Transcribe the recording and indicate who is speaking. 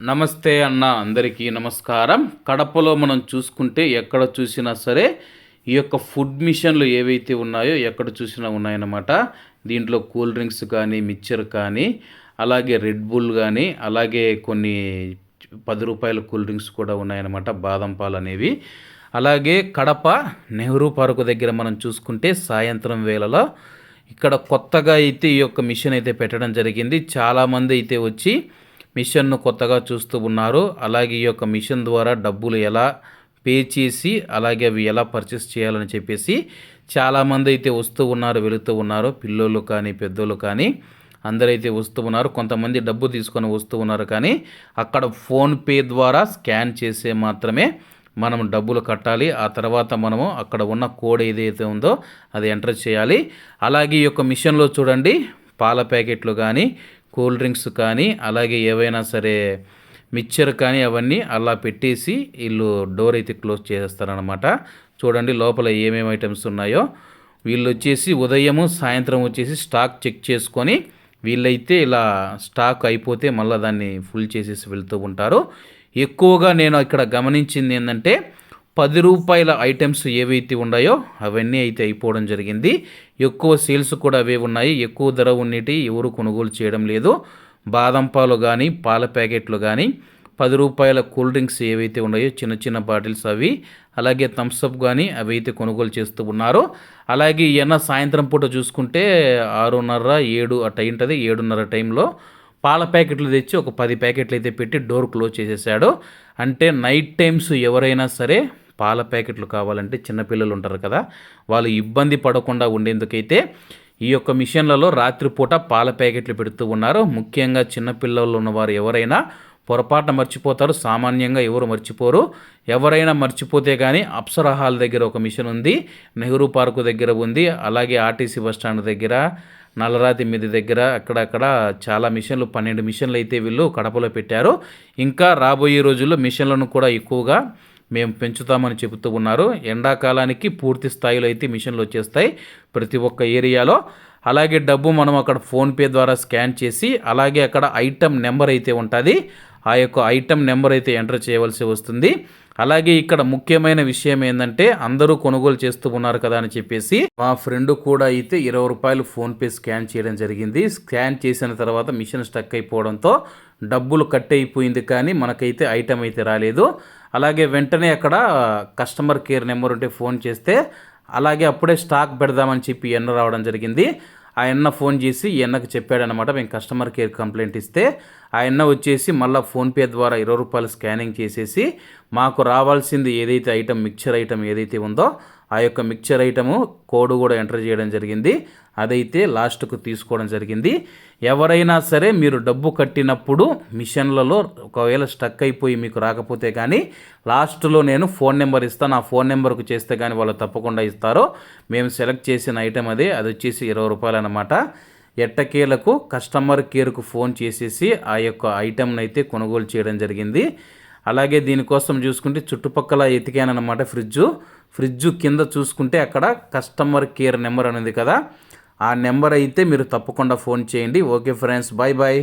Speaker 1: నమస్తే అన్న, అందరికీ నమస్కారం. కడపలో మనం చూసుకుంటే ఎక్కడ చూసినా సరే ఈ యొక్క ఫుడ్ మిషన్లు ఏవైతే ఉన్నాయో ఎక్కడ చూసినా ఉన్నాయన్నమాట. దీంట్లో కూల్ డ్రింక్స్ కానీ, మిక్చర్ కానీ, అలాగే రెడ్ బుల్ కానీ, అలాగే కొన్ని 10 రూపాయల కూల్ డ్రింక్స్ కూడా ఉన్నాయన్నమాట, బాదం పాలు అనేవి. అలాగే కడప నెహ్రూ పార్కు దగ్గర మనం చూసుకుంటే సాయంత్రం వేళలో ఇక్కడ కొత్తగా అయితే ఈ యొక్క మిషన్ అయితే పెట్టడం జరిగింది. చాలామంది అయితే వచ్చి మిషన్ను కొత్తగా చూస్తూ ఉన్నారు. అలాగే ఈ యొక్క మిషన్ ద్వారా డబ్బులు ఎలా పే చేసి అలాగే అవి ఎలా పర్చేస్ చేయాలని చెప్పేసి చాలామంది అయితే వస్తూ ఉన్నారు, వెళుతూ ఉన్నారు. పిల్లోళ్ళు కానీ, పెద్దోళ్ళు కానీ అందరైతే వస్తూ ఉన్నారు. కొంతమంది డబ్బు తీసుకొని వస్తూ ఉన్నారు, కానీ అక్కడ ఫోన్పే ద్వారా స్కాన్ చేసే మాత్రమే మనం డబ్బులు కట్టాలి. ఆ తర్వాత మనము అక్కడ ఉన్న కోడ్ ఏదైతే ఉందో అది ఎంటర్ చేయాలి. అలాగే ఈ యొక్క మిషన్లో చూడండి, పాల ప్యాకెట్లు కానీ, కూల్ డ్రింక్స్ కానీ, అలాగే ఏవైనా సరే మిక్చర్ కానీ అవన్నీ అలా పెట్టేసి వీళ్ళు డోర్ అయితే క్లోజ్ చేస్తారనమాట. చూడండి లోపల ఏమేమి ఐటమ్స్ ఉన్నాయో. వీళ్ళు వచ్చేసి ఉదయము సాయంత్రం వచ్చేసి స్టాక్ చెక్ చేసుకొని వీళ్ళైతే ఇలా స్టాక్ అయిపోతే మళ్ళీ దాన్ని ఫుల్ చేసేసి వెళ్తూ ఉంటారు. ఎక్కువగా నేను ఇక్కడ గమనించింది ఏంటంటే 10 రూపాయల ఐటమ్స్ ఏవైతే ఉన్నాయో అవన్నీ అయితే అయిపోవడం జరిగింది. ఎక్కువ సేల్స్ కూడా అవే ఉన్నాయి. ఎక్కువ ధర ఉన్నటి ఎవరు కొనుగోలు చేయడం లేదు. బాదం పాలు కానీ, పాల ప్యాకెట్లు కానీ, 10 రూపాయల కూల్ డ్రింక్స్ ఏవైతే ఉన్నాయో చిన్న చిన్న బాటిల్స్ అవి, అలాగే థమ్స్అప్ కానీ అవి అయితే కొనుగోలు చేస్తూ ఉన్నారు. అలాగే ఈయన సాయంత్రం పూట చూసుకుంటే 6:30, 7 అట్ట ఉంటుంది. 7:30 టైంలో పాల ప్యాకెట్లు తెచ్చి ఒక 10 ప్యాకెట్లు అయితే పెట్టి డోర్ క్లోజ్ చేసేసాడు. అంటే నైట్ టైమ్స్ ఎవరైనా సరే పాల ప్యాకెట్లు కావాలంటే చిన్నపిల్లలు ఉంటారు కదా, వాళ్ళు ఇబ్బంది పడకుండా ఉండేందుకైతే ఈ యొక్క మిషన్లలో రాత్రిపూట పాల ప్యాకెట్లు పెడుతూ ఉన్నారు. ముఖ్యంగా చిన్నపిల్లలు ఉన్నవారు ఎవరైనా పొరపాటున మర్చిపోతారు, సామాన్యంగా ఎవరు మర్చిపోరు. ఎవరైనా మర్చిపోతే కానీ అప్సరా హాల్ దగ్గర ఒక మిషన్ ఉంది, నెహ్రూ పార్కు దగ్గర ఉంది, అలాగే ఆర్టీసీ బస్టాండ్ దగ్గర, నల్లరాతి మీద దగ్గర అక్కడక్కడ చాలా మిషన్లు 12 మిషన్లు అయితే వీళ్ళు కడపలో పెట్టారు. ఇంకా రాబోయే రోజుల్లో మిషన్లను కూడా ఎక్కువగా మేము పెంచుతామని చెబుతూ ఉన్నారు. ఎండాకాలానికి పూర్తి స్థాయిలో అయితే మిషన్లు వచ్చేస్తాయి ప్రతి ఒక్క ఏరియాలో. అలాగే డబ్బు మనం అక్కడ ఫోన్పే ద్వారా స్కాన్ చేసి అలాగే అక్కడ ఐటమ్ నెంబర్ అయితే ఉంటుంది, ఆ యొక్క ఐటమ్ నెంబర్ అయితే ఎంటర్ చేయవలసి వస్తుంది. అలాగే ఇక్కడ ముఖ్యమైన విషయం ఏంటంటే అందరూ కొనుగోలు చేస్తూ ఉన్నారు కదా అని చెప్పేసి మా ఫ్రెండ్ కూడా అయితే 20 రూపాయలు ఫోన్పే స్కాన్ చేయడం జరిగింది. స్కాన్ చేసిన తర్వాత మిషన్ స్టక్ అయిపోవడంతో డబ్బులు కట్ అయిపోయింది, కానీ మనకైతే ఐటమ్ అయితే రాలేదు. అలాగే వెంటనే అక్కడ కస్టమర్ కేర్ నెంబర్ ఉంటే ఫోన్ చేస్తే అలాగే అప్పుడే స్టాక్ పెడదామని చెప్పి ఎన్న రావడం జరిగింది. ఆ అన్న ఫోన్ చేసి ఈ అన్నకు చెప్పాడనమాట, మేము కస్టమర్ కేర్ కంప్లైంట్ ఇస్తే ఆ అన్న వచ్చేసి మళ్ళీ ఫోన్పే ద్వారా 20 రూపాయలు స్కానింగ్ చేసేసి మాకు రావాల్సింది ఏదైతే ఐటమ్ మిక్చర్ ఐటమ్ ఏదైతే ఉందో ఆ యొక్క మిక్చర్ ఐటము కోడ్ కూడా ఎంటర్ చేయడం జరిగింది. అదైతే లాస్ట్కు తీసుకోవడం జరిగింది. ఎవరైనా సరే మీరు డబ్బు కట్టినప్పుడు మిషన్లలో ఒకవేళ స్టక్ అయిపోయి మీకు రాకపోతే కానీ లాస్ట్లో నేను ఫోన్ నెంబర్ ఇస్తాను, ఆ ఫోన్ నెంబర్కు చేస్తే కానీ వాళ్ళు తప్పకుండా ఇస్తారు. మేము సెలెక్ట్ చేసిన ఐటమ్ అది వచ్చేసి 20 రూపాయలు అన్నమాట. ఎట్టకేలకు కస్టమర్ కేర్కు ఫోన్ చేసేసి ఆ యొక్క ఐటమ్ని అయితే కొనుగోలు చేయడం జరిగింది. అలాగే దీనికోసం చూసుకుంటే చుట్టుపక్కల ఎతికానమాట. ఫ్రిడ్జు కింద చూసుకుంటే అక్కడ కస్టమర్ కేర్ నెంబర్ అనేది కదా, ఆ నెంబర్ అయితే మీరు తప్పకుండా ఫోన్ చేయండి. Okay friends, bye bye.